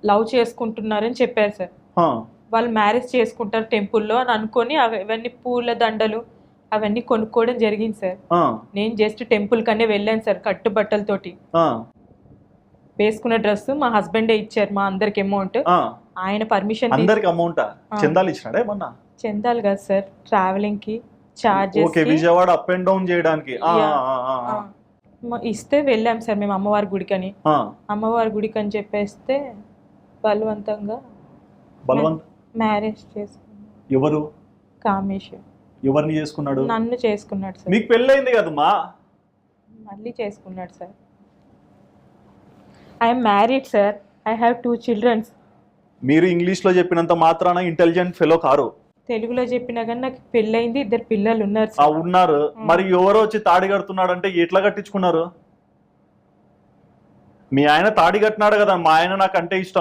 Love చేసుకుంటున్నారని చెప్పారు sir. వాళ్ళు marriage చేసుకుంటారు టెంపుల్లో అని అనుకొని అవన్నీ పూల దండలు అవన్నీ కొనుక్కోవడం జరిగింది సార్. నేను జస్ట్ టెంపుల్ కనే వెళ్ళాను సార్ కట్టుబట్టలతోటి. వేసుకున్న డ్రెస్ మా హస్బెండే ఇచ్చారు మా అందరికి అమౌంట్. ఆయన పర్మిషన్ చందాలు కాదు సార్, ట్రావెలింగ్ కి charges Vijayawada up and down చేయడానికి ఇస్తే వెళ్ళాం సార్ మేము అమ్మవారి గుడికని. అమ్మవారి గుడికి అని చెప్పేస్తే బలవంతంగా మ్యారేజ్ చేసుకున్నాడు. ఎవరు? కామేశ్వర్. ఎవరిని చేసుకున్నాడు? నన్ను చేసుకున్నాడు సార్. మీకు పెళ్ళైంది కదమ్మా? మళ్ళీ చేసుకున్నాడు sir. I'm married sir, I have 2 children. మీరు ఇంగ్లీష్ లో చెప్పినంత మాత్రాన ఇంటెలిజెంట్ ఫెలో కారు. తెలుగులో చెప్పినా కానీ నాకు పెళ్ళైంది, 2 పిల్లలు ఉన్నారు. ఉన్నారు. మరి ఎవరో వచ్చి తాడి కడుతున్నాడు అంటే ఎట్లా కట్టించుకున్నారు? మీ ఆయన తాడి కట్టినాడు కదా, మా ఆయన నాకంటే ఇష్టము